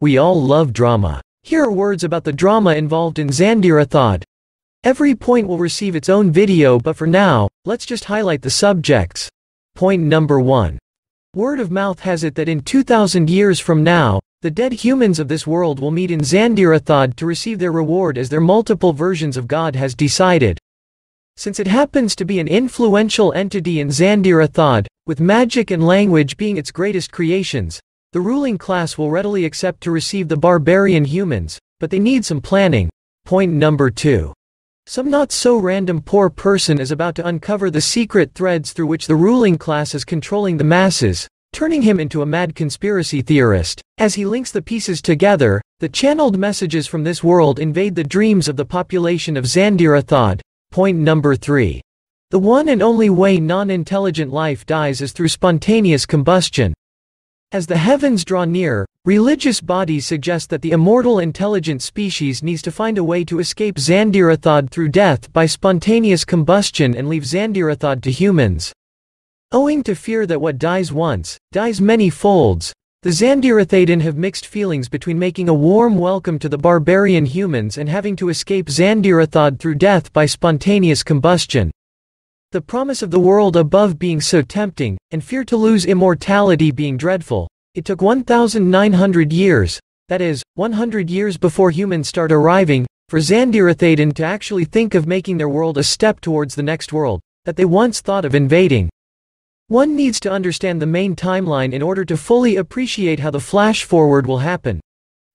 We all love drama. Here are words about the drama involved in Zandirithaad. Every point will receive its own video, but for now, let's just highlight the subjects. Point number 1. Word of mouth has it that in 2,000 years from now, the dead humans of this world will meet in Zandirithaad to receive their reward as their multiple versions of God has decided. Since it happens to be an influential entity in Zandirithaad, with magic and language being its greatest creations, the ruling class will readily accept to receive the barbarian humans, but they need some planning. Point number 2. Some not-so-random poor person is about to uncover the secret threads through which the ruling class is controlling the masses, turning him into a mad conspiracy theorist. As he links the pieces together, the channeled messages from this world invade the dreams of the population of Zandirithaad. Point number 3. The one and only way non-intelligent life dies is through spontaneous combustion. As the heavens draw near, religious bodies suggest that the immortal intelligent species needs to find a way to escape Zandirithaad through death by spontaneous combustion and leave Zandirithaad to humans. Owing to fear that what dies once, dies many folds, the Zandirithaadin have mixed feelings between making a warm welcome to the barbarian humans and having to escape Zandirithaad through death by spontaneous combustion. The promise of the world above being so tempting, and fear to lose immortality being dreadful, it took 1,900 years, that is, 100 years before humans start arriving, for Zandirithaadin to actually think of making their world a step towards the next world that they once thought of invading. One needs to understand the main timeline in order to fully appreciate how the flash forward will happen.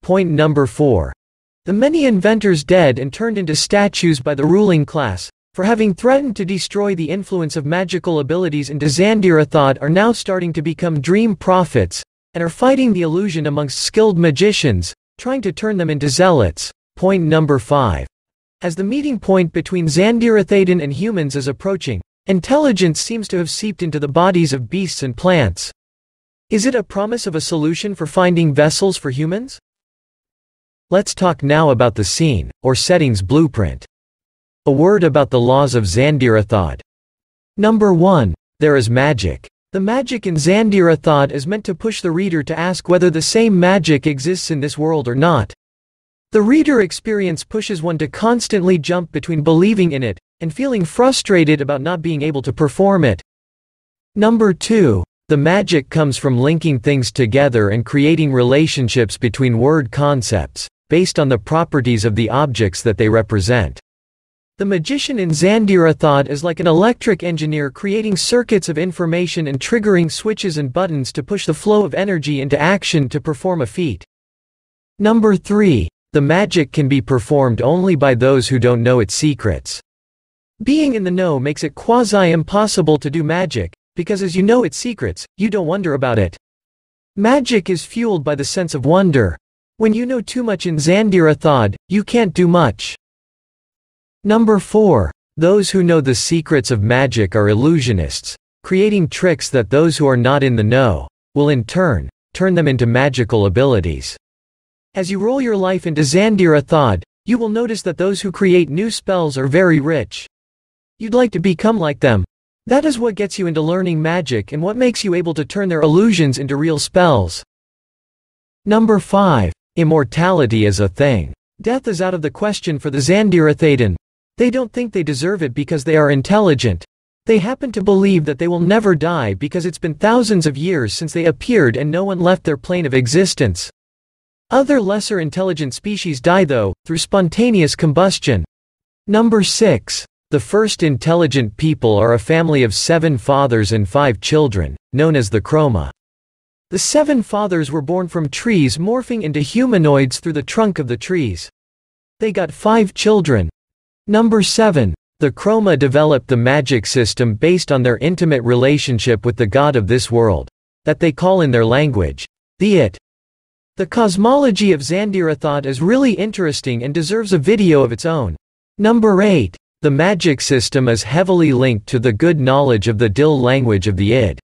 Point number 4. The many inventors dead and turned into statues by the ruling class, for having threatened to destroy the influence of magical abilities into Zandirithaad, are now starting to become dream prophets, and are fighting the illusion amongst skilled magicians, trying to turn them into zealots. Point number 5. As the meeting point between Zandirithaadin and humans is approaching, intelligence seems to have seeped into the bodies of beasts and plants. Is it a promise of a solution for finding vessels for humans? Let's talk now about the scene, or setting's blueprint. A word about the laws of Zandirithaad. Number 1. There is magic. The magic in Zandirithaad is meant to push the reader to ask whether the same magic exists in this world or not. The reader experience pushes one to constantly jump between believing in it and feeling frustrated about not being able to perform it. Number 2. The magic comes from linking things together and creating relationships between word concepts, based on the properties of the objects that they represent. The magician in Zandirithaad is like an electric engineer creating circuits of information and triggering switches and buttons to push the flow of energy into action to perform a feat. Number 3. The magic can be performed only by those who don't know its secrets. Being in the know makes it quasi-impossible to do magic, because as you know its secrets, you don't wonder about it. Magic is fueled by the sense of wonder. When you know too much in Zandirithaad, you can't do much. Number 4. Those who know the secrets of magic are illusionists, creating tricks that those who are not in the know will in turn turn them into magical abilities. As you roll your life into Zandirithaad, you will notice that those who create new spells are very rich. You'd like to become like them. That is what gets you into learning magic and what makes you able to turn their illusions into real spells. Number 5. Immortality is a thing. Death is out of the question for the Zandirithaadin. They don't think they deserve it because they are intelligent. They happen to believe that they will never die because it's been thousands of years since they appeared and no one left their plane of existence. Other lesser intelligent species die though, through spontaneous combustion. Number 6. The first intelligent people are a family of 7 fathers and 5 children, known as the chroma. The 7 fathers were born from trees morphing into humanoids through the trunk of the trees. They got 5 children. Number 7. The chroma developed the magic system based on their intimate relationship with the god of this world, that they call in their language, the it. The cosmology of Zandirithaad is really interesting and deserves a video of its own. Number 8. The magic system is heavily linked to the good knowledge of the Dil language of the id.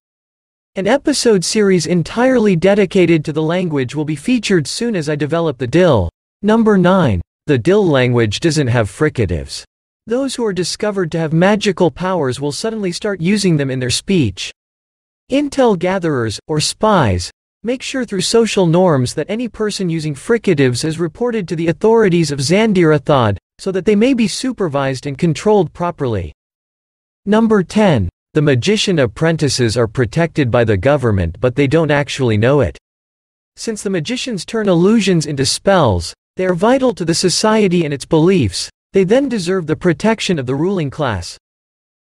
An episode series entirely dedicated to the language will be featured soon as I develop the Dil. Number 9. The Dil language doesn't have fricatives. Those who are discovered to have magical powers will suddenly start using them in their speech. Intel gatherers, or spies, Make sure through social norms that any person using fricatives is reported to the authorities of Zandirithaad, so that they may be supervised and controlled properly. Number 10. The magician apprentices are protected by the government but they don't actually know it. Since the magicians turn illusions into spells, they are vital to the society and its beliefs, they then deserve the protection of the ruling class.